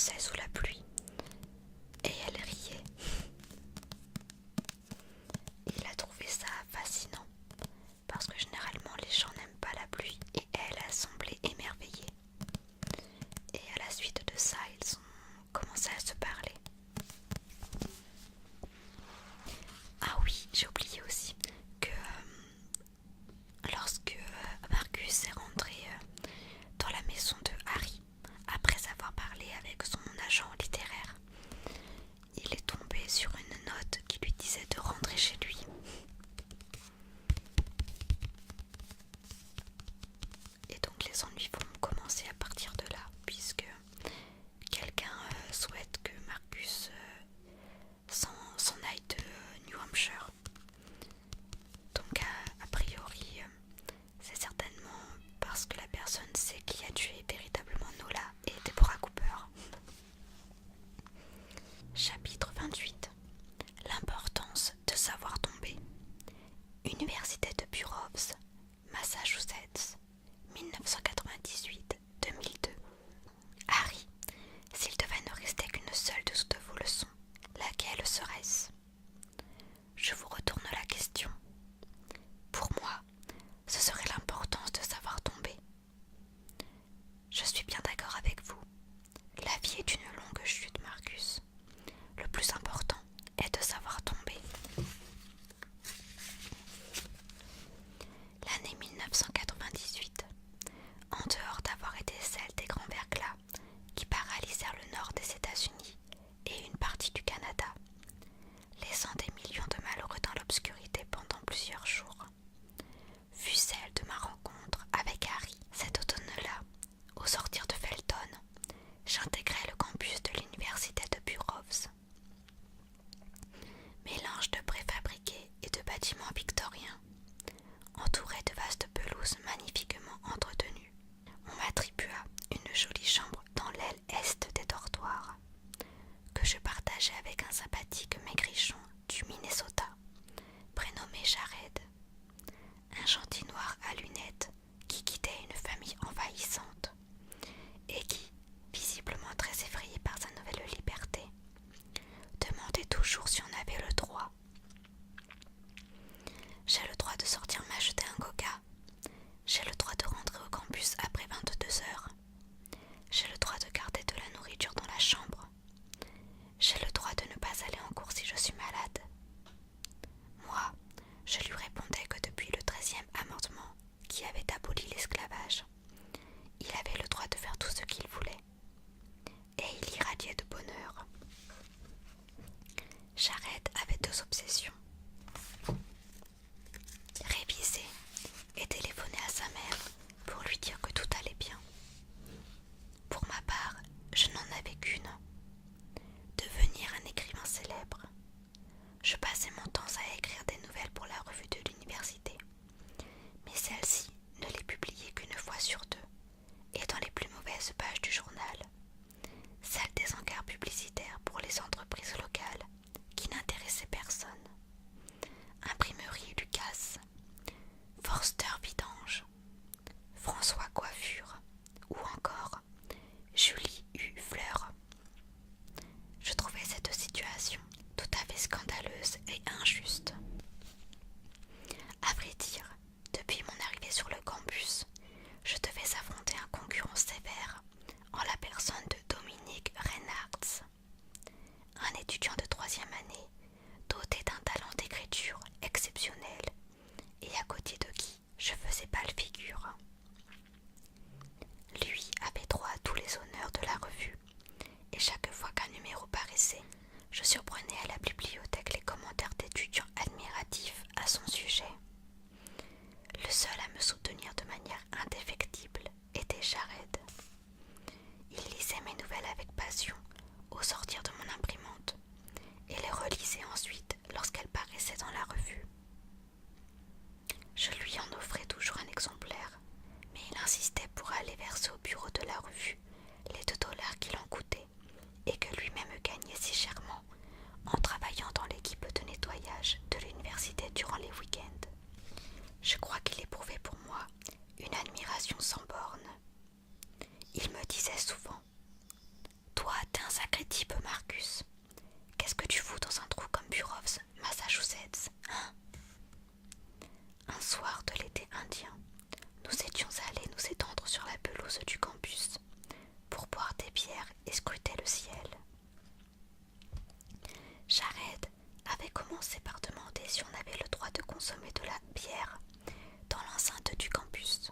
bossait sous la pluie. Et elle riait. Il a trouvé ça fascinant, parce que généralement les gens n'aiment pas la pluie, et elle a semblé émerveillée. Et à la suite de ça, ils ont commencé à se parler. Ah oui, j'ai oublié aussi que lorsque Marcus est rentré dans la maison de Harry, après avoir parlé avec son agent littéraire, il est tombé sur une note qui lui disait de rentrer chez lui. Et donc les ennuis vont commencer à partir de là, puisque quelqu'un souhaite que Marcus s'en aille de New Hampshire. Donc a priori, c'est certainement parce que la personne sait qui a tué véritablement Nola et Deborah Cooper. Chapitre 28. L'importance de savoir tomber. Université de Burroughs, Massachusetts, 1998-2002. Harry, s'il devait ne rester qu'une seule de toutes vos leçons, laquelle serait-ce? Je vous retourne la question. Pour moi, ce serait l'importance de savoir tomber. Je suis bien d'accord avec vous. La vie est une longue chute, Marcus. Le plus important est de savoir tomber. L'année 1998, en dehors d'avoir été celle des grands verglas qui paralysèrent le nord des États-Unis et une partie du Canada, laissant des millions de malheureux dans l'obscurité pendant plusieurs jours, fut celle de ma rencontre avec Harry. Cet automne-là, au sortir de Felton, j'intégrai le campus de l'université de Burroughs. Mélange de préfabriqués et de bâtiments victoriens, entouré de vastes pelouses magnifiquement entretenues. On m'attribua une jolie chambre dans l'aile est des dortoirs, que je partageais avec un sympathique maigrichon du Minnesota, prénommé Jared, un gentil noir à lunettes qui quittait une famille envahissante et qui, visiblement très effrayé par sa nouvelle liberté, demandait toujours si on avait le droit. J'ai le droit de sortir m'acheter un coca. J'ai le droit de rentrer au campus après 22 heures. J'ai le droit de garder de la nourriture dans la chambre. J'ai le droit de ne pas aller en cours si je suis malade. Moi, je lui répondais que depuis le 13e amendement, qui avait aboli l'esclavage, il avait le droit de faire tout ce qu'il voulait. Et il irradiait de bonheur. Jared avait deux obsessions. Réviser et téléphoner à sa mère pour lui dire que tout allait bien. Pour ma part, je n'en avais qu'une. Devenir un écrivain célèbre. Je passais mon temps à écrire des nouvelles pour la revue de l'université. Mais celle-ci ne les publiait qu'une fois sur deux, et dans les plus mauvaises pages du journal. Celle des encarts publicitaires pour les entreprises locales qui n'intéressaient personne. Imprimerie Lucas, Forster Vidange, François Coiffure ou encore Julie U. Fleur. Je trouvais cette situation tout à fait scandaleuse et injuste. À vrai dire, depuis mon arrivée sur le campus, je devais affronter un concurrent sévère en la personne de Dominique Reynards, un étudiant de 3e année doté d'un talent d'écriture exceptionnel et à côté de qui je faisais pâle figure. Lui avait droit à tous les honneurs de la revue, et chaque fois qu'un numéro paraissait, je surprenais à la bibliothèque les commentaires d'étudiants admiratifs à son sujet. Le seul à me soutenir de manière indéfectible était Jared. Il lisait mes nouvelles avec passion au sortir de mon imprimante et les relisait ensuite lorsqu'elles paraissaient dans la revue. Je lui en offrais toujours un exemplaire, mais il insistait pour aller verser au bureau de la revue les $2 qu'il en coûtait et que lui-même gagnait si chèrement en travaillant dans l'équipe de nettoyage de l'université durant les week-ends. Je crois qu'il éprouvait pour moi une admiration sans borne. Il me disait souvent « Toi, t'es Marcus. Qu'est-ce que tu fous dans un trou comme Burroughs, Massachusetts, hein? Un soir de l'été indien, nous étions allés nous étendre sur la pelouse du campus pour boire des bières et scruter le ciel. Jared avait commencé par demander si on avait le droit de consommer de la bière dans l'enceinte du campus.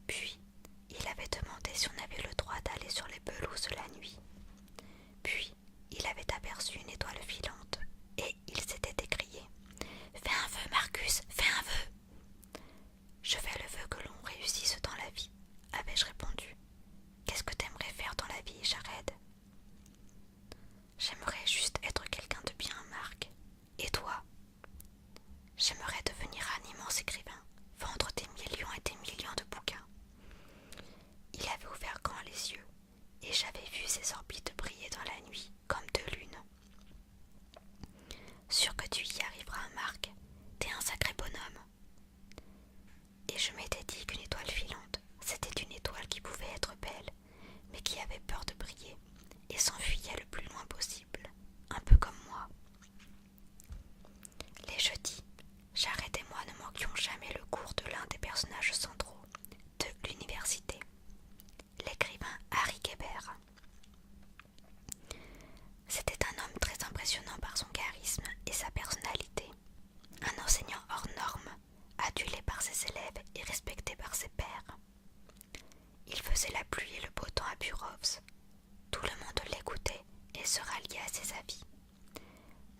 Puis, il avait demandé si on avait le droit d'aller sur les pelouses la nuit. Puis, il avait aperçu une étoile filante et il s'était écrié « Fais un vœu, Marcus, fais un vœu !»« Je fais le vœu que l'on réussisse dans la vie, » avais-je répondu. « Qu'est-ce que t'aimerais faire dans la vie, Jared ?»« J'aimerais juste être quelqu'un de bien, Marc. Et toi ?»« J'aimerais devenir un immense écrivain, vendre des millions et des millions de bouquins. » Il avait ouvert grand les yeux, et j'avais vu ses orbites briller dans la nuit comme deux lunes. « Sûr que tu y arriveras, Marc, t'es un sacré bonhomme. » Et je m'étais dit qu'une étoile filante, c'était une étoile qui pouvait être belle, mais qui avait peur de briller, et s'enfuyait le plus loin possible, un peu comme moi. Les jeudis, Jared et moi ne manquions jamais le cours de l'un des personnages centraux de l'université, l'écrivain Harry Kéber. C'était un homme très impressionnant par son charisme et sa personnalité, un enseignant hors norme, adulé par ses élèves et respecté par ses pairs. Il faisait la pluie et le beau temps à Burroughs. Tout le monde l'écoutait et se ralliait à ses avis.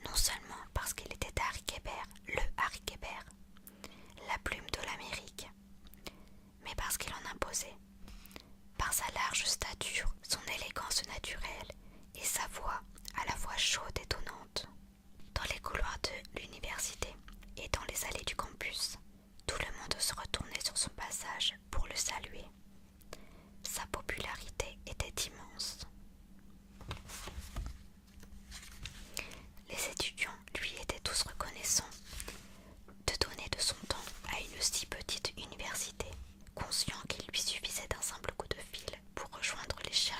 Non seulement parce qu'il était Harry Kéber, le Harry Kéber, la plume de l'Amérique, mais parce qu'il en imposait. Par sa large stature, son élégance naturelle et sa voix à la fois chaude et tonnante. Dans les couloirs de l'université et dans les allées du campus, tout le monde se retournait sur son passage pour le saluer. Sa popularité était immense. Les étudiants lui étaient tous reconnaissants de donner de son temps à une si petite université, conscient qu'il lui suffisait d'un simple coup de fil pour rejoindre les chers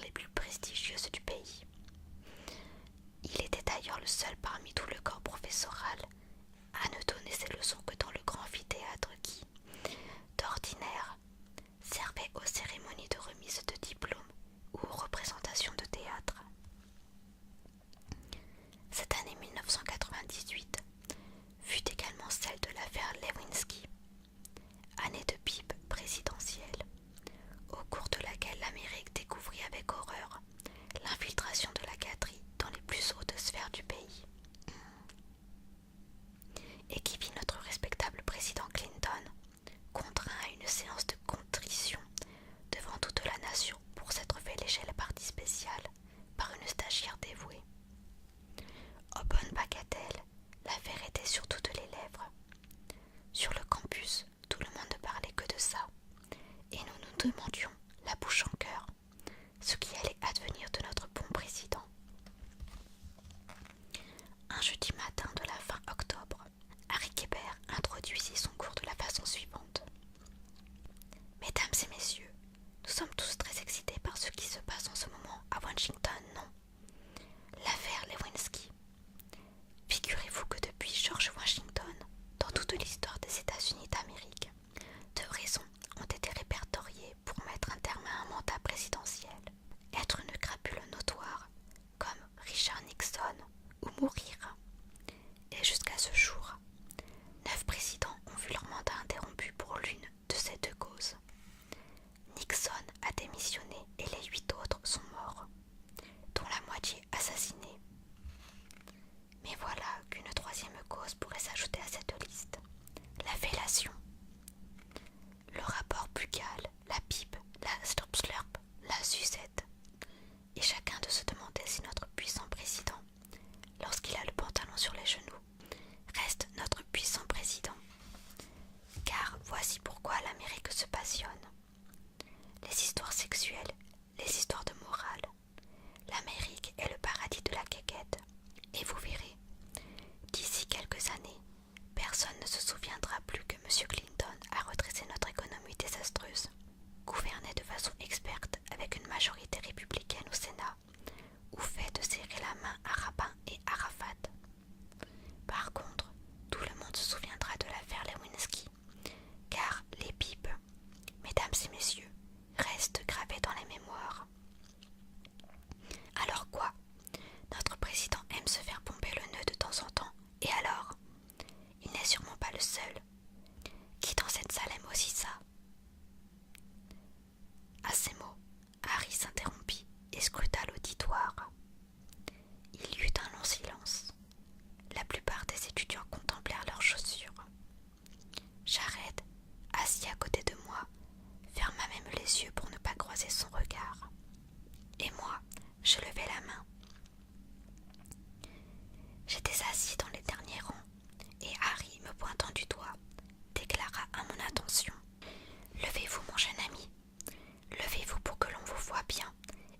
bien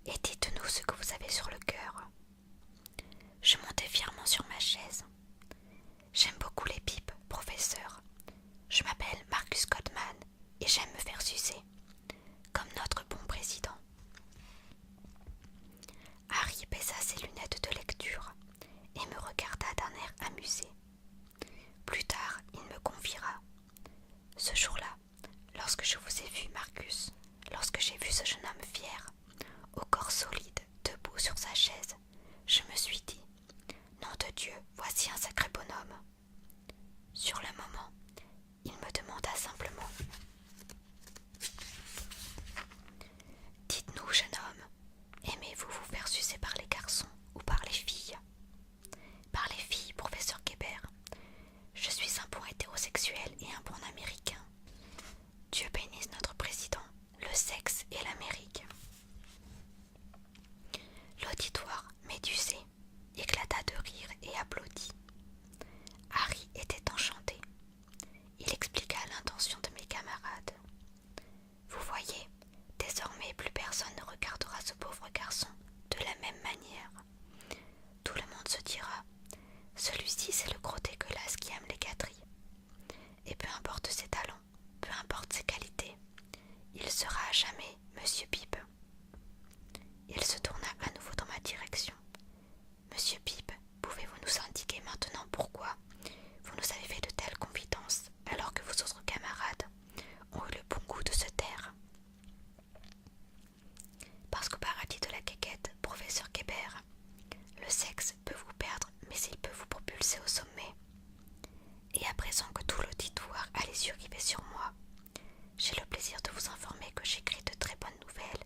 et dites-nous ce que vous avez sur le cœur. Je montai fièrement sur ma chaise. J'aime beaucoup les pipes, professeur. Je m'appelle Marcus Codman et j'aime me faire sucer, comme notre bon président. Harry baissa ses lunettes de lecture et me regarda d'un air amusé. Plus tard, il me confiera. Ce jour-là, lorsque je vous ai vu, Marcus, lorsque j'ai vu ce jeune homme fier, au corps solide, debout sur sa chaise, je me suis dit, nom de Dieu, voici un sacré bonhomme. Sur le moment, il me demanda simplement, dites-nous, jeune homme, aimez-vous vous faire sucer par les garçons ou par les filles? Par les filles, professeur Kébert. Je suis un bon hétérosexuel et un bon américain. Dieu bénisse notre président, le sexe et l'Amérique. L'auditoire, médusé, éclata de rire et applaudit. Harry était enchanté. Il expliqua l'intention de mes camarades. Vous voyez, désormais plus personne ne regardera ce pauvre garçon de la même manière. Tout le monde se dira, celui-ci c'est le gros dégueulasse qui aime les gâteries. Et peu importe ses talents, peu importe ses qualités, il sera à jamais Monsieur Pipe. Il se tourna à nouveau dans ma direction. Monsieur Pipe, pouvez-vous nous indiquer maintenant pourquoi vous nous avez fait de telles confidences alors que vos autres camarades ont eu le bon goût de se taire? Parce qu'au paradis de la quéquette, professeur Kébert, le sexe peut vous perdre, mais il peut vous propulser au sommet. Et à présent que tout l'auditoire a les yeux rivés sur moi, j'ai le plaisir de vous informer que j'écris de très bonnes nouvelles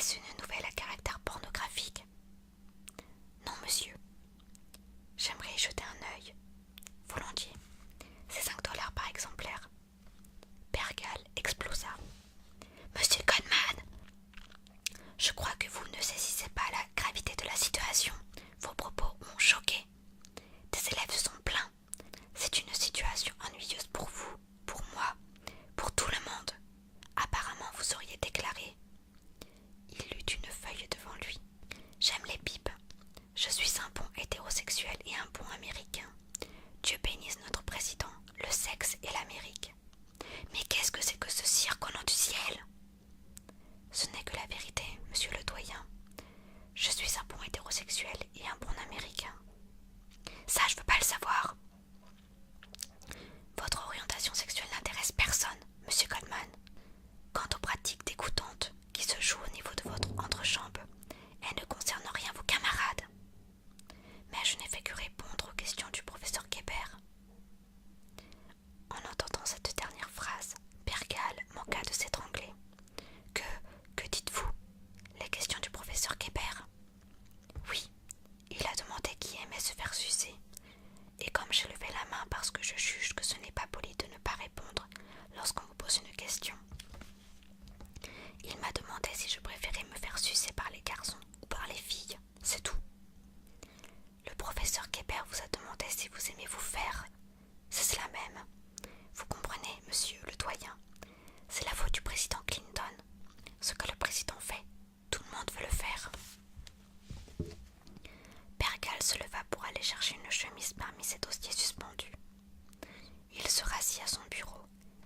Est-ce une nouvelle à caractère pornographique? Non, monsieur. J'aimerais y jeter un œil. Volontiers. C'est 5 $ par exemplaire. Pergal explosa. Monsieur Goldman, je crois que vous ne saisissez pas la gravité de la situation. Vos propos m'ont choqué. Des élèves se sont plaints. C'est une situation ennuyeuse pour vous, pour moi, pour tout le monde. Apparemment, vous auriez déclaré. Il eut une feuille devant lui. J'aime les pipes. Je suis un bon hétérosexuel et un bon américain. Dieu bénisse notre président, le sexe et l'Amérique. Mais qu'est-ce que c'est que ce cirque au nom du ciel? Ce n'est que la vérité, monsieur le doyen. Je suis un bon hétérosexuel et un bon américain. Ça, je veux pas le savoir. Votre orientation sexuelle n'intéresse personne, monsieur Goldman. Quant aux pratiques dégoûtantes qui se jouent au niveau de votre entrejambe, elles ne concernent rien vos camarades. Mais je n'ai fait que répondre aux questions du professeur Kébert. En entendant cette dernière phrase, Pergal manqua de s'étrangler. Que dites-vous? Les questions du professeur Kébert? Oui, il a demandé qui aimait se faire sucer. Et comme j'ai levé la main parce que je juge que ce n'est pas poli de ne pas répondre lorsqu'on vous pose une question, il m'a demandé si je préférais me faire sucer par les garçons ou par les filles, c'est tout. Le professeur Kébert vous a demandé si vous aimez vous faire. C'est cela même. Vous comprenez, monsieur le doyen. C'est la faute du président Clinton. Ce que le président fait, tout le monde veut le faire. Pergal se leva pour aller chercher une chemise parmi ses dossiers suspendus. Il se rassit à son bureau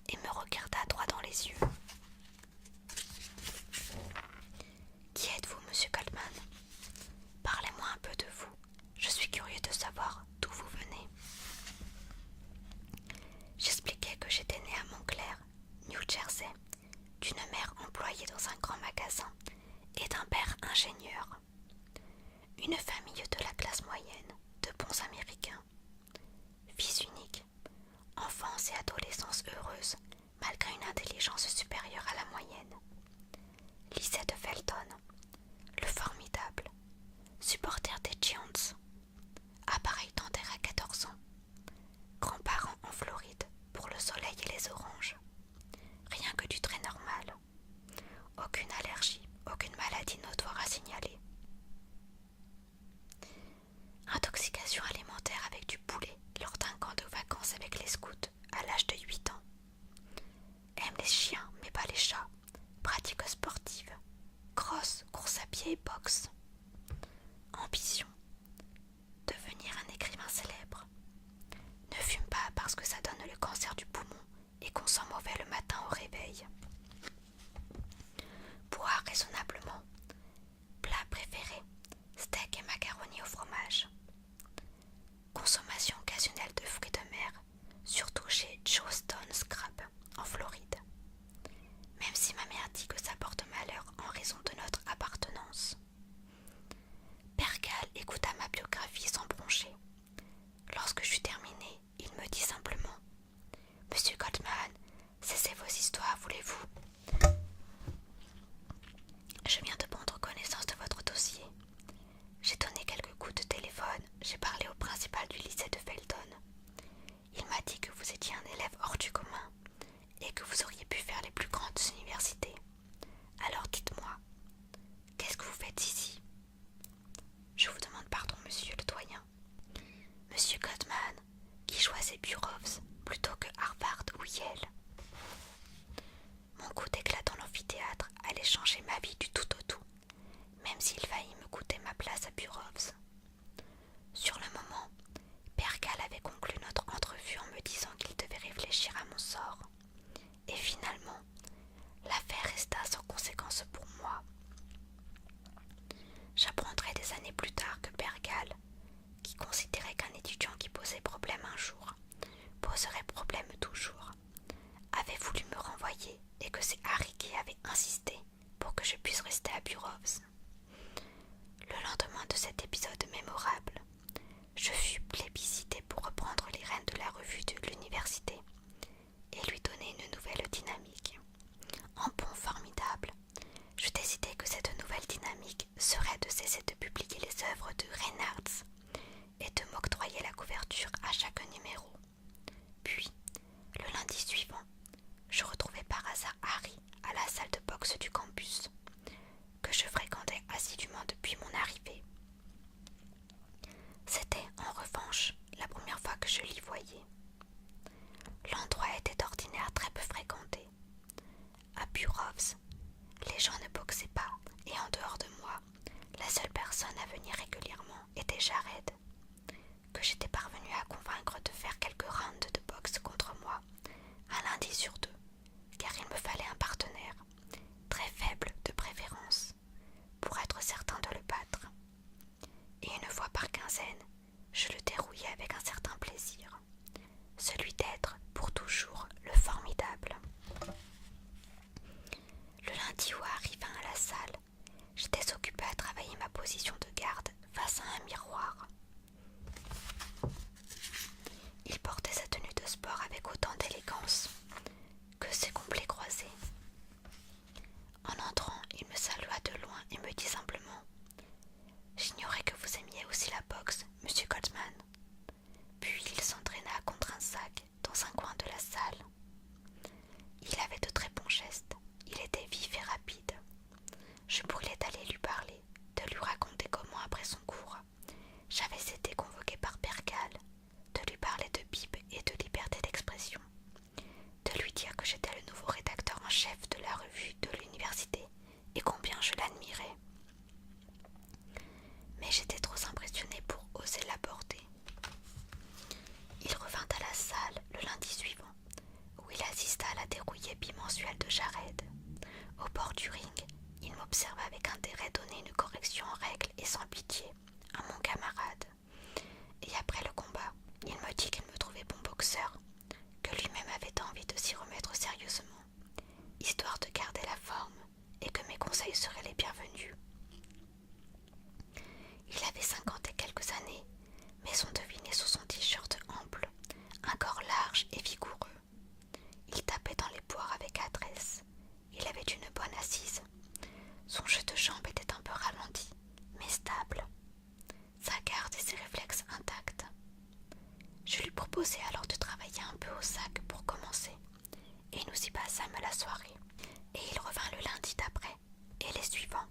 et me regarda droit dans les yeux. Qui êtes-vous, monsieur Goldman? Parlez-moi un peu de vous. Je suis curieux de savoir d'où vous venez. J'expliquai que j'étais née à Montclair, New Jersey, d'une mère employée dans un grand magasin et d'un père ingénieur. Une famille de la classe moyenne, de bons Américains. Fils unique, enfance et adolescence heureuse malgré une intelligence supérieure à la moyenne. Lycée de Felton, le formidable, supporter des Giants, appareil dentaire à 14 ans, grands-parents en Floride pour le soleil et les oranges. Rien que du très normal. Aucune allergie, aucune maladie notoire à signaler. Intoxication alimentaire avec du poulet lors d'un camp de vacances avec les scouts à l'âge de 8 ans. Aime les chiens mais pas les chats. Pratique sportive. Cross, course à pied et boxe. Ambition. Devenir un écrivain célèbre. Ne fume pas parce que ça donne le cancer du poumon et qu'on sent mauvais le matin au réveil. Boire raisonnablement. Plat préféré, steak et macaroni au fromage. Consommation occasionnelle de fruits de mer, surtout chez Joe Stone Crab en Floride. Même si ma mère dit que ça porte malheur en raison de notre appartenance. Pergal écouta ma biographie sans broncher. Lorsque j'eus terminé, il me dit simplement « Monsieur Goldman, cessez vos histoires, voulez-vous ?» Je viens de prendre connaissance de votre dossier. J'ai donné quelques coups de téléphone, j'ai parlé au principal du lycée de Felton. Il m'a dit que vous étiez un élève hors du commun et que vous auriez pu faire les plus grandes universités. Alors dites-moi, qu'est-ce que vous faites ici? Je vous demande pardon, monsieur le doyen. Monsieur Goldman, qui choisit Burroughs plutôt que Harvard ou Yale. Mon coup d'éclat dans l'amphithéâtre allait changer ma vie du tout au tout, même s'il faillit me coûter ma place à Burroughs. Sur le moment, Pergal avait conclu notre entrevue en me disant qu'il devait réfléchir à mon sort. Et finalement, l'affaire resta sans conséquence pour moi. J'apprendrai des années plus tard que Pergal, qui considérait qu'un étudiant qui posait problème un jour, poserait problème toujours, avait voulu me renvoyer et que c'est Harry qui avait insisté pour que je puisse rester à Burroughs. Le lendemain de cet épisode mémorable, je fus plébiscité pour reprendre les rênes de la revue de l'université et lui donner une nouvelle dynamique. En bon formidable, je décidai que cette nouvelle personne à venir régulièrement était Jared, que j'étais parvenue à convaincre de faire quelques rounds de boxe contre moi, un lundi sur deux, car il me fallait un partenaire, très faible de préférence, pour être certain de le battre. Et une fois par quinzaine, je le dérouillais avec un certain plaisir, celui d'être pour toujours le formidable. Le lundi où arriva à la salle, j'étais occupée à travailler ma position de garde face à un miroir. Il portait sa tenue de sport avec autant d'élégance que ses complets croisés. En entrant, il me salua de loin et me dit simplement « J'ignorais que vous aimiez aussi la boxe, monsieur Goldman. » Puis il s'entraîna contre un sac dans un coin de la salle. Il avait de très bons gestes, il était vif et rapide. Je brûlais d'aller lui parler, de lui raconter comment après son cours, j'avais été convoquée par Percal, de lui parler de Bible et de liberté d'expression, de lui dire que j'étais le nouveau rédacteur en chef de la revue de l'université et combien je l'admirais. Mais j'étais trop impressionnée pour oser l'aborder. Il revint à la salle le lundi suivant, où il assista à la dérouillée bimensuelle de Jared. Au bord du ring, il m'observa avec intérêt donner une correction en règle et sans pitié à mon camarade. Et après le combat, il me dit qu'il me trouvait bon boxeur, que lui-même avait envie de s'y remettre sérieusement, histoire de garder la forme et que mes conseils seraient les bienvenus. Il avait 50 et quelques années, mais on devinait sous son t-shirt ample un corps large et vigoureux. Il tapait dans les poires avec adresse. Il avait une bonne assise. Son jeu de jambes était un peu ralenti, mais stable. Sa garde et ses réflexes intacts. Je lui proposai alors de travailler un peu au sac pour commencer, et nous y passâmes la soirée. Et il revint le lundi d'après, et les suivants,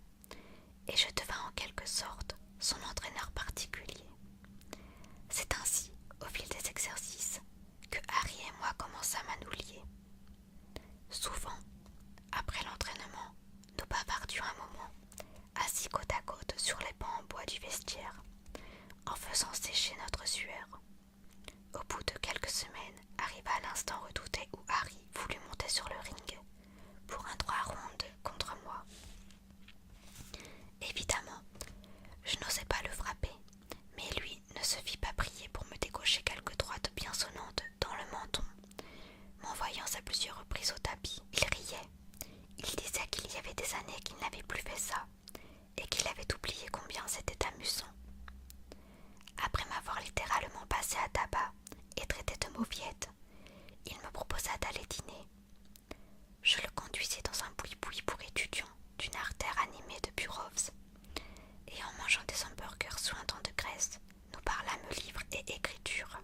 et je devins en quelque sorte son entraîneur particulier. C'est ainsi, au fil des exercices, que Harry et moi commençâmes à nous lier. Souvent, après l'entraînement, nous bavardions un moment, assis côte à côte sur les bancs en bois du vestiaire, en faisant sécher notre sueur. Au bout de quelques semaines, arriva l'instant redouté où Harry voulut monter sur le ring pour un 3 rounds contre moi. Évidemment, je n'osais pas le frapper, mais lui ne se fit pas prier pour me décocher quelques droites bien sonnantes dans le menton. M'envoyant à plusieurs reprises au tapis, il riait. Il disait qu'il y avait des années qu'il n'avait plus fait ça, et qu'il avait oublié combien c'était amusant. Après m'avoir littéralement passé à tabac et traité de mauviette, il me proposa d'aller dîner. Je le conduisis dans un boui-boui pour étudiants d'une artère animée de Burovs, et en mangeant des hamburgers suintants de graisse, nous parlâmes livres et écriture.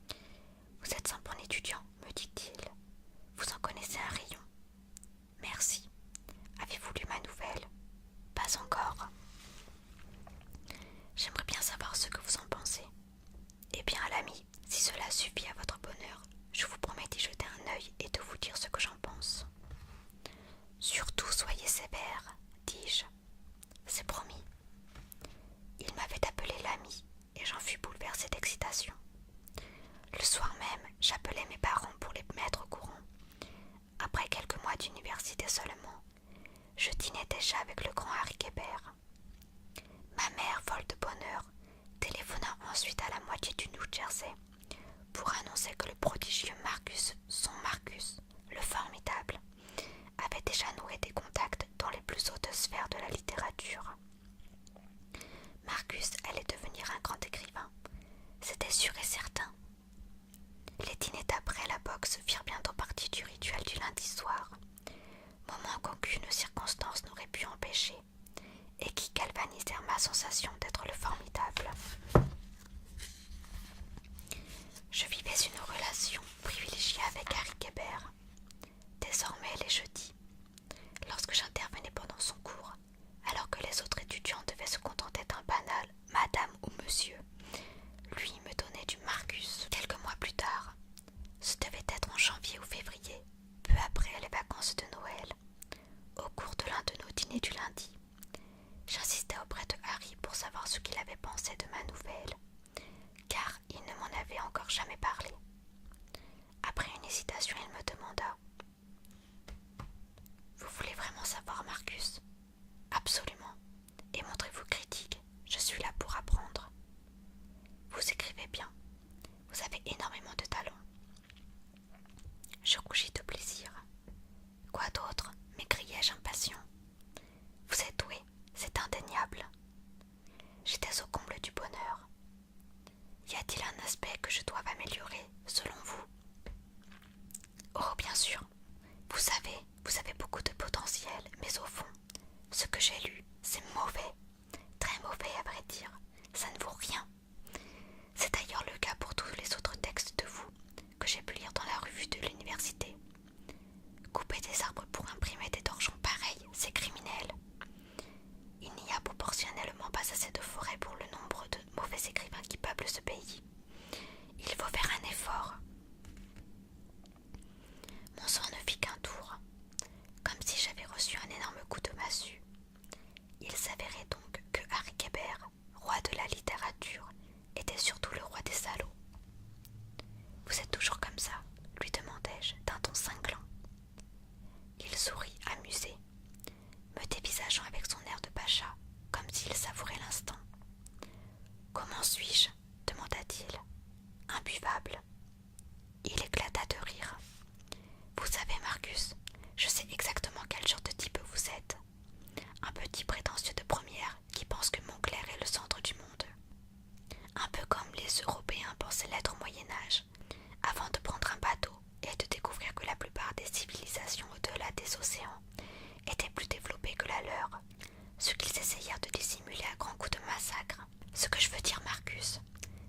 « Vous êtes un bon étudiant, me dit-il. Vous en connaissez un rayon. Merci. Avez-vous lu ma nouvelle? Pas encore. J'aimerais bien savoir ce que vous en pensez. Eh bien, l'ami, si cela suffit à votre bonheur, je vous promets d'y jeter un œil et de vous dire ce que j'en pense. Surtout soyez sévère, dis-je. C'est promis. Il m'avait appelé l'ami, et j'en fus bouleversée d'excitation. Le soir même, j'appelai mes parents pour les mettre au courant. Après quelques mois d'université seulement, je dînais déjà avec le grand Harry Kébert. Ma mère, folle de bonheur, téléphona ensuite à la moitié du New Jersey pour annoncer que le prodigieux Marcus, son Marcus, le formidable, avait déjà noué des contacts dans les plus hautes sphères de la littérature. Marcus allait devenir un grand écrivain, c'était sûr et certain. Les dîners d'après la boxe firent bientôt partie du rituel du lundi soir, moment qu'aucune circonstance n'aurait pu empêcher, et qui galvanisèrent ma sensation d'être le formidable. Je vivais une relation privilégiée avec Harry Kébert. Désormais les jeudis, lorsque j'intervenais ce qu'il avait pensé de ma nouvelle, car il ne m'en avait encore jamais parlé. Après une hésitation, il me demanda: Vous voulez vraiment savoir, Marcus? Absolument. Et montrez-vous critique, je suis là pour apprendre. Vous écrivez bien, vous avez énormément de talent. Je rougis de plaisir. Quoi d'autre? M'écriai-je impatient. Vous êtes doué, c'est indéniable. J'étais au comble du bonheur. Y a-t-il un aspect que je doive améliorer, selon vous? Oh, bien sûr. Vous avez beaucoup de potentiel, mais au fond, ce que j'ai lu, c'est mauvais. Très mauvais, à vrai dire. Ça ne vaut rien. C'est d'ailleurs le cas pour tous les autres textes de vous que j'ai pu lire dans la revue de l'université. Couper des arbres pour imprimer des torchons pareils, c'est criminel. Il n'y a proportionnellement pas assez de forêts pour le nombre de mauvais écrivains qui peuplent ce pays. Il faut faire un effort. Mon sang ne fit qu'un tour, comme si j'avais reçu un énorme coup de massue. Il s'avérait donc que Harry Kéber, roi de la littérature, était surtout le roi des salauds. Vous êtes toujours comme ça, lui demandai-je d'un ton cinglant. Il sourit, amusé, me dévisageant avec son air de pacha, comme s'il savourait l'instant. Comment suis-je? Demanda-t-il. Imbuvable. Il éclata de rire. Vous savez, Marcus, je sais exactement quel genre de type vous êtes. Un petit prétentieux de première qui pense que Montclair est le centre du monde. Un peu comme les Européens pensaient l'être au Moyen-Âge, avant de prendre un bateau et de découvrir que la plupart des civilisations au-delà des océans étaient plus développées que la leur, ce qu'ils essayèrent de dissimuler à grands coups de massacre. Ce que je veux dire, Marcus,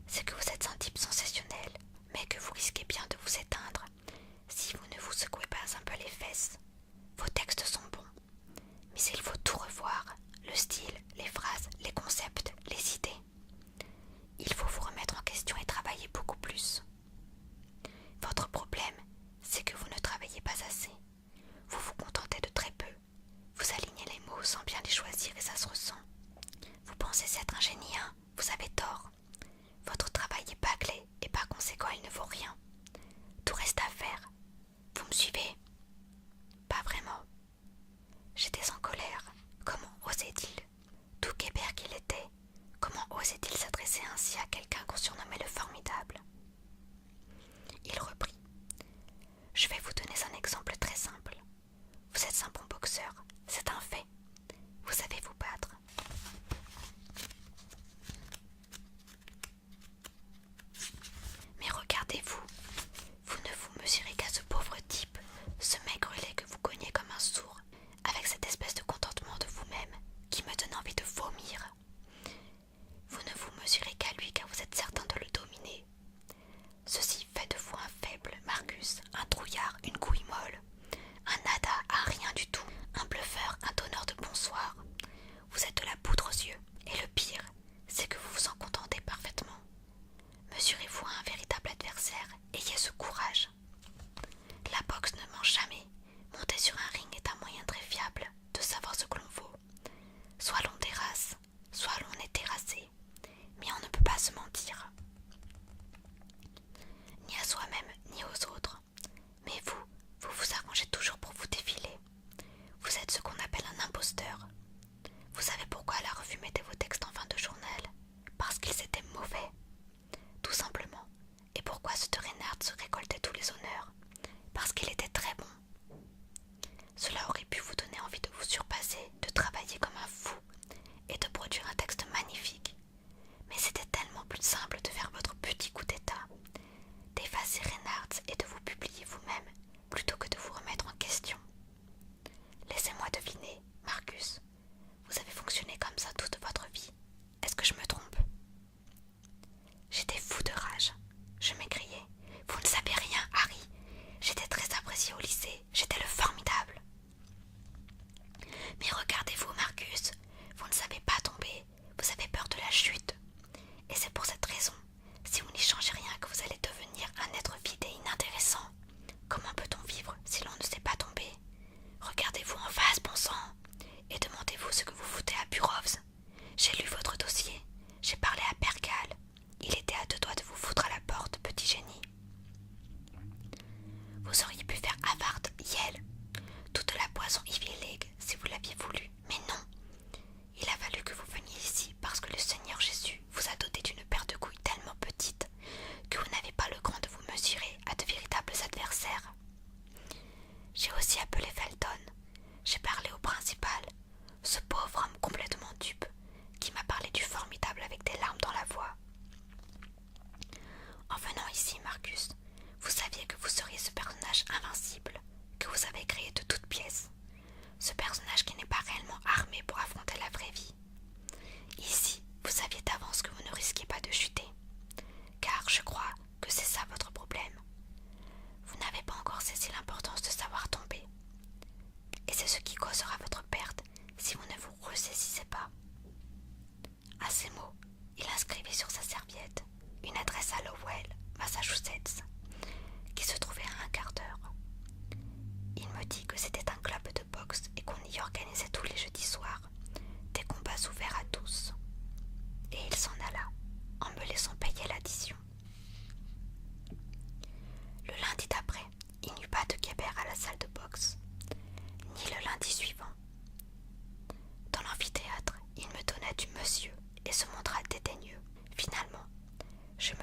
c'est que vous êtes un type sensationnel, mais que vous risquez bien de vous éteindre si vous ne vous secouez pas un peu les fesses. Vos textes sont bons, mais il faut tout revoir, le style, les phrases, les concepts, les idées. Il faut vous remettre en question et travailler beaucoup plus. Votre problème, c'est que vous ne travaillez pas assez. Vous vous contentez de très peu. Vous alignez les mots sans bien les choisir et ça se ressent. Vous pensez être un génie, hein? Vous avez tort. Votre travail est bâclé et par conséquent il ne vaut rien. Tout reste à faire. Vous me suivez? Pas vraiment. J'étais en colère. Comment osait-il? Tout Kébert qu'il était, comment osait-il s'adresser ainsi à quelqu'un qu'on surnommait le formidable? Il reprit. Je vais vous donner un exemple très simple. Vous êtes un bon boxeur, c'est un fait. Vous savez vous battre. Mais regardez-vous, vous ne vous mesurez qu'à ce pauvre type, ce maigrelet que vous cognez comme un sourd, avec cette espèce de contentement de vous-même qui me donne envie de vomir. Vous ne vous mesurez qu'à lui car vous êtes certain de le dominer. Ceci fait de vous un faible, Marcus, un trouillard, une couille molle, un nada, un rien du tout, un bluffeur, un donneur de bonsoir. Vous êtes de la poudre aux yeux, et le pire, c'est que vous vous en contentez parfaitement. Mesurez-vous à un véritable adversaire, ayez ce courage. La boxe ne ment jamais. Monter sur un ring est un moyen très fiable de savoir ce que l'on vaut. Soit l'on terrasse, soit l'on est terrassé, mais on ne peut pas se mentir. Ni à soi-même, ni aux autres. Mais vous vous arrangez toujours pour vous défiler. Vous êtes ce qu'on appelle un imposteur.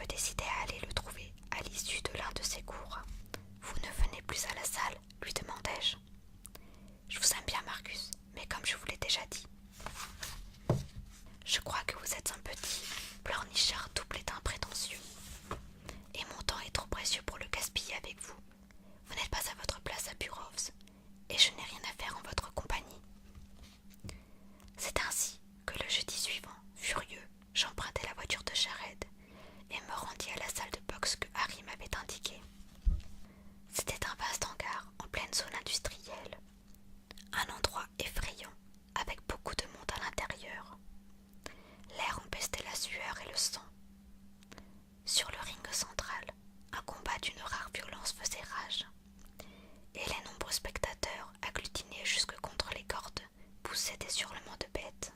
décidai à aller le trouver à l'issue de l'un de ses cours. « Vous ne venez plus à la salle ?» lui demandai-je. « Je vous aime bien, Marcus, mais comme je vous l'ai déjà dit, je crois que vous êtes un petit pleurnichard double d'un prétentieux, et mon temps est trop précieux pour le gaspiller avec vous. Vous n'êtes pas à votre place à Burroughs, et je n'ai rien à faire en votre compagnie. » C'est ainsi que le jeudi suivant, furieux, j'empruntai la voiture de Jared et me rendis à la salle de boxe que Harry m'avait indiquée. C'était un vaste hangar en pleine zone industrielle, un endroit effrayant avec beaucoup de monde à l'intérieur. L'air empestait la sueur et le sang. Sur le ring central, un combat d'une rare violence faisait rage, et les nombreux spectateurs, agglutinés jusque contre les cordes, poussaient des hurlements de bêtes.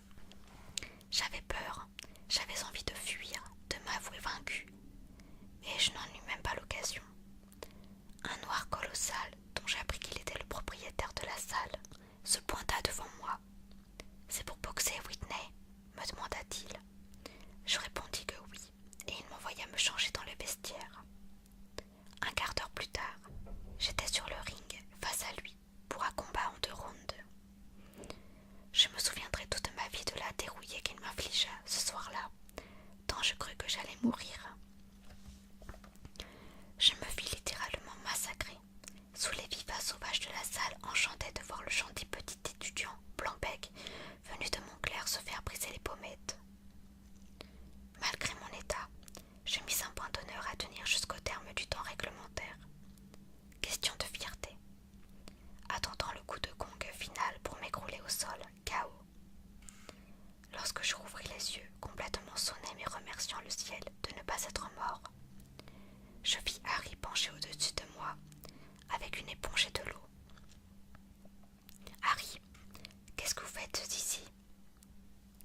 J'avais peur, j'avais envie de fuir, de m'avouer vaincu, et je n'en eus même pas l'occasion. Un noir colossal, dont j'appris qu'il était le propriétaire de la salle, se pointa devant moi. « C'est pour boxer, Whitney ?» me demanda-t-il. Je répondis que oui, et il m'envoya me changer dans le vestiaire. Un quart d'heure plus tard, j'étais sur le ring, face à lui, pour un combat en 2 rounds. Je me souviendrai toute ma vie de la dérouillée qu'il m'infligea ce soir-là, tant je crus que j'allais mourir. Je me fis littéralement massacrer. Sous les vivas sauvages de la salle, enchanté de voir le gentil petit étudiant, blanc-bec, venu de Montclair se faire briser les pommettes. Malgré mon état, je mis un point d'honneur à tenir jusqu'au terme du temps réglementaire. Question de fierté. Attendant le coup de gong final pour m'écrouler au sol, KO. Lorsque je rouvris les yeux, complètement sonné mais remerciant le ciel de ne pas être mort, je vis Harry penché au-dessus de moi, avec une éponge et de l'eau. « Harry, qu'est-ce que vous faites ici ?»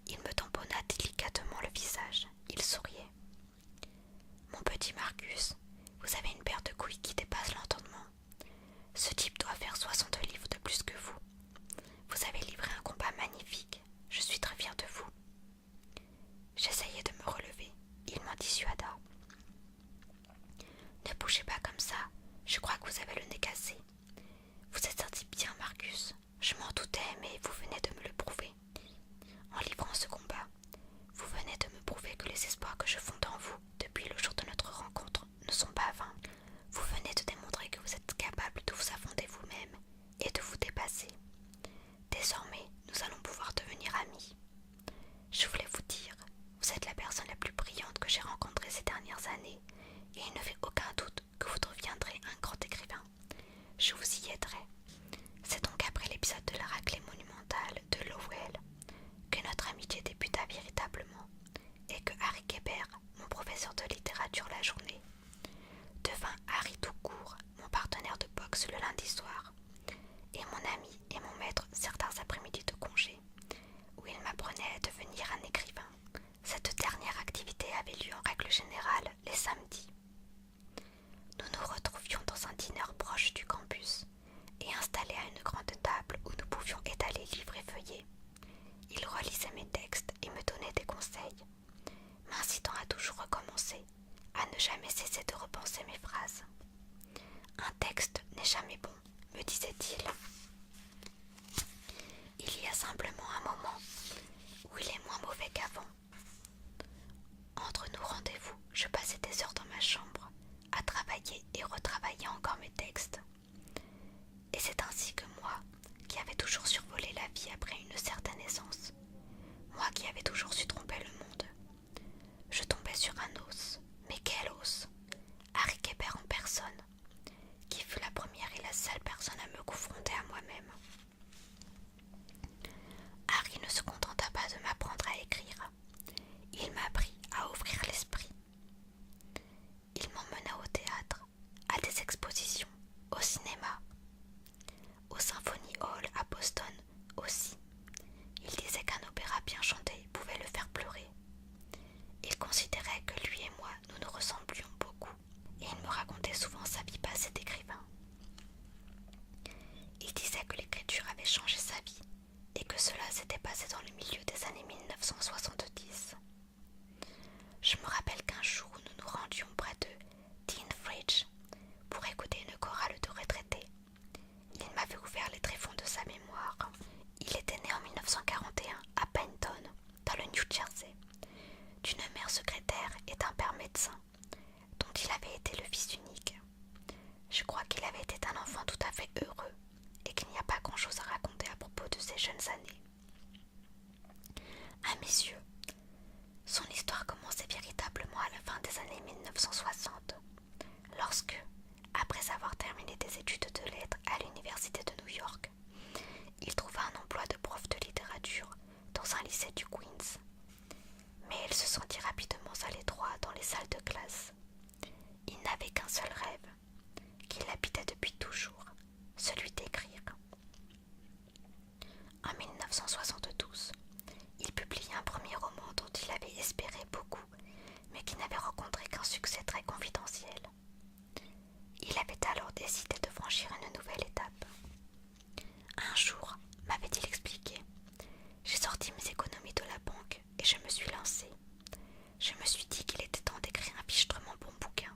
Il me tamponna délicatement le visage. Il souriait. « Mon petit Marcus, vous avez une paire de couilles qui dépasse l'entendement. Ce type doit faire 60 livres de plus que vous. Vous avez livré un combat magnifique. Je suis très fière de vous. » J'essayai de me relever. Il m'en dissuada. « Ne bougez pas comme ça. Je crois que vous avez le nez cassé. Vous êtes un type bien, Marcus. Je m'en doutais, mais vous venez de me le prouver. En livrant ce combat, vous venez de me prouver que les espoirs que je fonde en vous depuis le jour de notre rencontre ne sont pas vains. Vous venez de démontrer que vous êtes capable de vous affronter vous-même et de vous dépasser. Désormais, nous allons pouvoir devenir amis. Je voulais vous dire, vous êtes la personne la plus brillante que j'ai rencontrée ces dernières années, et il ne fait aucun doute que vous deviendrez un grand écrivain. Je vous y aiderai. C'est donc après l'épisode de la raclée monumentale de Lowell que notre amitié débuta véritablement, et que Harry Kéber, mon professeur de littérature la journée, devint Harry tout court, mon partenaire de boxe le lundi soir, et mon ami et mon maître certains après-midi de congé, où il m'apprenait à devenir un écrivain. Cette dernière activité avait lieu en règle générale les samedis. Nous nous retrouvions dans un dîner proche du campus et installés à une grande table où nous pouvions étaler livres et feuillets. Il relisait mes textes et me donnait des conseils, m'incitant à toujours recommencer, à ne jamais cesser de repenser mes phrases. Un texte n'est jamais bon, me disait-il. Il y a simplement un moment où il est moins mauvais qu'avant. Entre nos rendez-vous, je passais des heures dans ma chambre, à travailler et retravailler encore mes textes. Et c'est ainsi que moi, qui avais toujours survolé la vie après une certaine aisance, moi qui avais toujours su tromper le monde, je tombais sur un os. Mais quel os? Harry Kéber en personne, qui fut la première et la seule personne à me confronter à moi-même. Harry ne se contenta pas de m'apprendre à écrire. Il m'apprit à ouvrir l'esprit. Il m'emmena au théâtre, à des expositions, au cinéma, au Symphony Hall à Boston aussi. Il disait qu'un opéra bien chanté pouvait le faire pleurer. Il considérait que lui et moi, nous nous ressemblions beaucoup, et il me racontait souvent sa vie passée d'écrivain. Il disait que l'écriture avait changé sa vie, et que cela s'était passé dans le milieu des années 1970. Je me rappelle qu'un jour où nous nous rendions dans un lycée du Queens. Mais il se sentit rapidement à l'étroit dans les salles de classe. Il n'avait qu'un seul rêve, qu'il habitait depuis toujours, celui d'écrire. En 1972, il publia un premier roman dont il avait espéré beaucoup, mais qui n'avait rencontré qu'un succès très confidentiel. Il avait alors décidé de franchir une nouvelle étape. Un jour, m'avait-il expliqué, j'ai sorti mes économies de la banque et je me suis lancé. Je me suis dit qu'il était temps d'écrire un fichtrement bon bouquin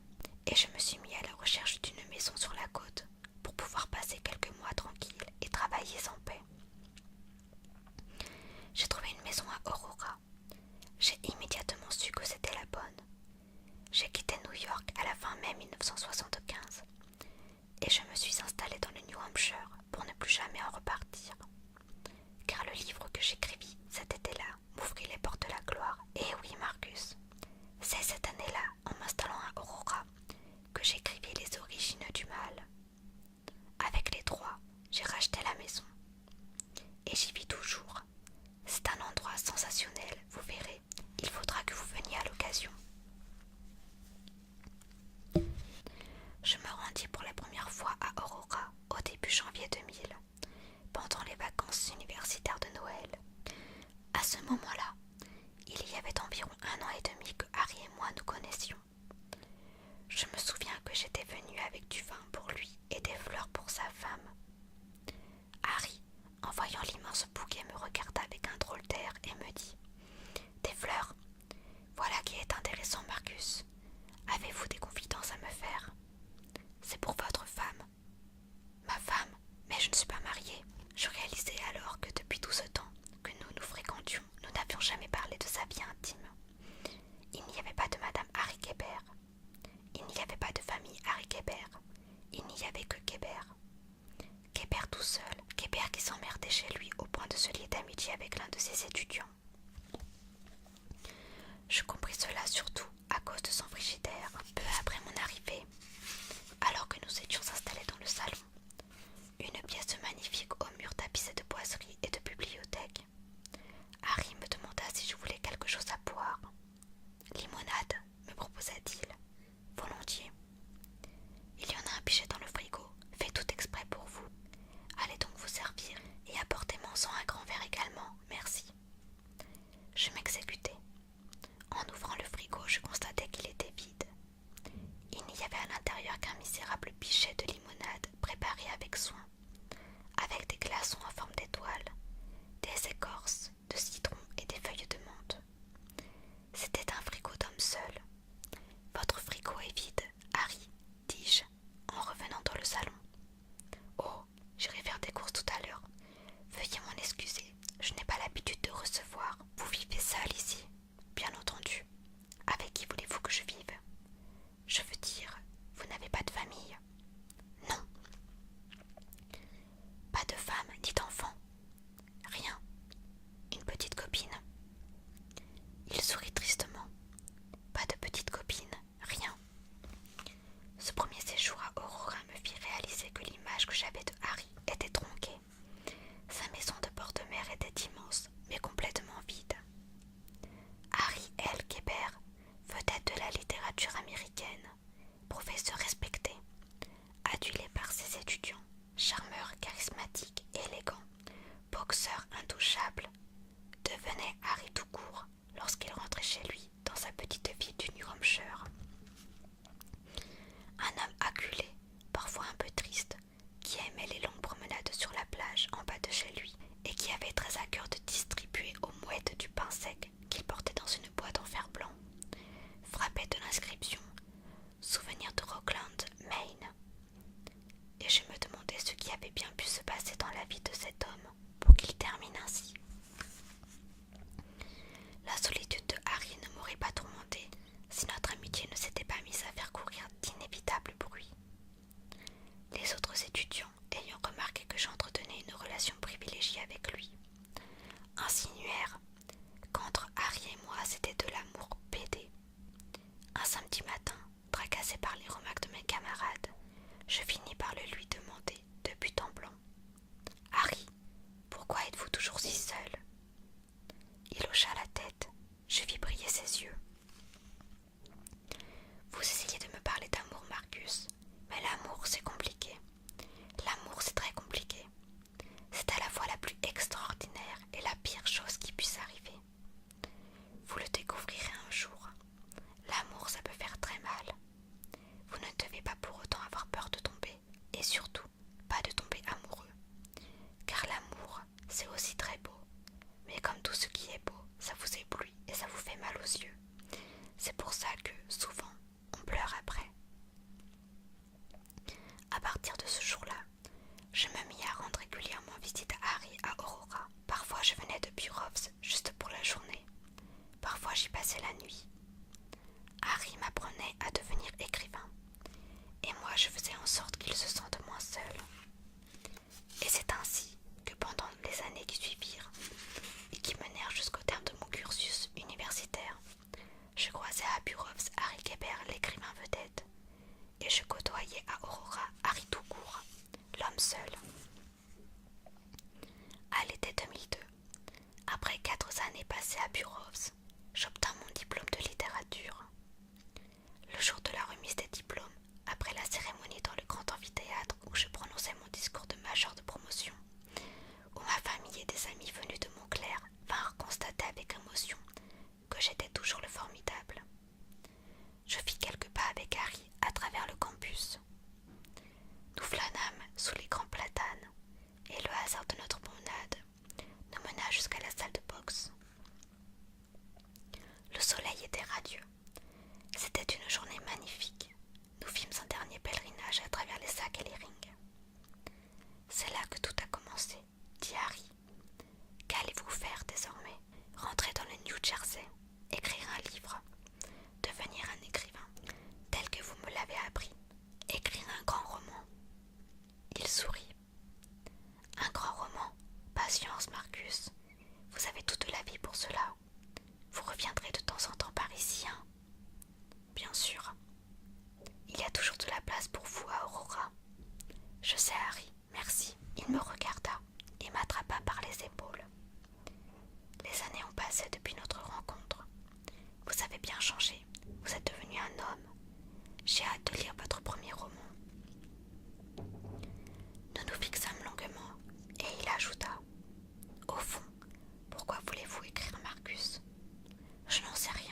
et je me suis mis à la recherche d'une maison sur la côte pour pouvoir passer quelques mois tranquilles et travailler en paix. J'ai trouvé une maison à Aurora. J'ai immédiatement su que c'était la bonne. J'ai quitté New York à la fin mai 1975 et je me suis installée dans le New Hampshire pour ne plus jamais en repartir. Car le livre que j'écrivis cet été-là m'ouvrit les portes de la gloire. Et oui, Marcus, c'est cette année-là, en m'installant à Aurora, que j'écrivis Les origines du mal. Avec les 3, j'ai racheté la maison. Et j'y vis toujours. C'est un endroit sensationnel, vous verrez. Il faudra que vous veniez à l'occasion. Je me rendis pour la première fois à Aurora au début janvier 2000, pendant les vacances universitaires de Noël. À ce moment-là, il y avait environ 1 an et demi que Harry et moi nous connaissions. Je me souviens que j'étais venue avec du vin pour lui et des fleurs pour sa femme. Harry, en voyant l'immense bouquet, me regarda avec un drôle d'air et me dit « Des fleurs, voilà qui est intéressant, Marcus. Avez-vous des confidences à me faire ? C'est pour votre femme. » Ma femme, mais je ne suis pas mariée. Je réalisai alors que depuis tout ce temps que nous nous fréquentions, nous n'avions jamais parlé de sa vie intime. Il n'y avait pas de Madame Harry Kébert. Il n'y avait pas de famille Harry Kébert. Il n'y avait que Kébert. Kébert tout seul, Kébert qui s'emmerdait chez lui au point de se lier d'amitié avec l'un de ses étudiants. Je compris cela surtout à cause de son frigidaire, peu après mon arrivée, alors que nous étions installés dans le salon. Une pièce magnifique aux murs tapissés de boiseries et de bibliothèques. Harry me demanda si je voulais quelque chose à boire. Limonade, me proposa-t-il. Volontiers. Il y en a un pichet dans le frigo, fait tout exprès pour vous. Allez donc vous servir et apportez-moi-en un grand verre également, merci. Je m'exécutai. En ouvrant le frigo, je constatai qu'il était vide. Il n'y avait à l'intérieur qu'un misérable pichet de limonade préparé avec soin, avec des glaçons en forme d'étoile, des écorces de citron et des feuilles de menthe. C'était un frigo d'homme seul. Votre frigo est vide, Harry, dis-je, en revenant dans le salon. Oh, j'irai faire des courses tout à l'heure. Veuillez m'en excuser, je n'ai pas l'habitude de recevoir. Vous vivez seul ici, bien entendu. Avec qui voulez-vous que je vive? Je veux dire, vous n'avez pas de famille? Non. Pas de femme ni d'enfant? Rien. Une petite copine? Il sourit tristement. Pas de petite copine, rien. Ce premier séjour à Aurora me fit réaliser que l'image que j'avais de Harry était tronquée. Sa maison de bord de mer était immense, mais complètement vide. Harry L. Kébert, vedette de la littérature américaine, professeur respecté, adulé par ses étudiants, charmeur charismatique et élégant, boxeur intouchable, devenait Harry tout court lorsqu'il rentrait chez lui dans sa petite ville du New Hampshire. Un homme acculé, parfois un peu triste, qui aimait les longues promenades sur la plage en bas de chez lui et qui avait très à cœur de distribuer aux mouettes du pain sec qu'il portait dans une boîte en fer blanc, frappait de l'inscription « Souvenir de Rockland, Maine ». Et je me demandais ce qui avait bien pu se passer dans la vie de cet homme pour qu'il termine ainsi. La solitude de Harry ne m'aurait pas tourmenté si notre amitié ne s'était pas mise à faire courir d'inévitables bruits. Les autres étudiants, ayant remarqué que j'entretenais une relation privilégiée avec lui, insinuèrent qu'entre Harry et moi c'était de l'amour pédé. Un samedi matin, tracassé par les remarques de mes camarades, je finis par le lui demander de but en blanc. « Harry, pourquoi êtes-vous toujours si seul ?» tout ce qui est beau, ça vous éblouit et ça vous fait mal aux yeux. C'est pour ça que, souvent, on pleure après. À partir de ce jour-là, je me mis à rendre régulièrement visite à Harry à Aurora. Parfois je venais de Burroughs juste pour la journée. Parfois j'y passais la nuit. Harry m'apprenait à devenir écrivain. Et moi je faisais en sorte qu'il se sente moins seul. Et c'est ainsi que pendant les années qui suivirent, et qui menèrent jusqu'au terme de mon cursus universitaire, je croisais à Burroughs Harry Kéber, l'écrivain vedette, et je côtoyais à Aurora Harry tout court, l'homme seul. À l'été 2002, après 4 années passées à Burroughs, j'obtins mon diplôme de littérature. Le jour de la remise des diplômes, après la cérémonie dans le grand amphithéâtre où je prononçais mon discours de major de promotion, où ma famille et des amis venus de Montclair vinrent constater avec émotion que j'étais toujours le formidable. Je fis quelques pas avec Harry à travers le campus. Nous flânâmes sous les grands platanes, et le hasard de notre promenade nous mena jusqu'à la salle de boxe. Le soleil était radieux. C'était une journée magnifique. Nous fîmes un dernier pèlerinage à travers les sacs et les rings. C'est là que tout a commencé, dit Harry. Qu'allez-vous faire désormais? Rentrer dans le New Jersey, écrire un livre, devenir un écrivain, tel que vous me l'avez appris, écrire un grand roman. Il sourit. Un grand roman? Patience, Marcus. Vous avez toute la vie pour cela. Vous reviendrez de temps en temps par ici, hein? Bien sûr. Il y a toujours de la place pour vous à Aurora. Je sais, Harry, merci. Il me regarda et m'attrapa par les épaules. Les années ont passé depuis notre rencontre. Vous avez bien changé. Vous êtes devenu un homme. J'ai hâte de lire votre premier roman. Nous nous fixâmes longuement et il ajouta: Au fond, pourquoi voulez-vous écrire, Marcus? Je n'en sais rien.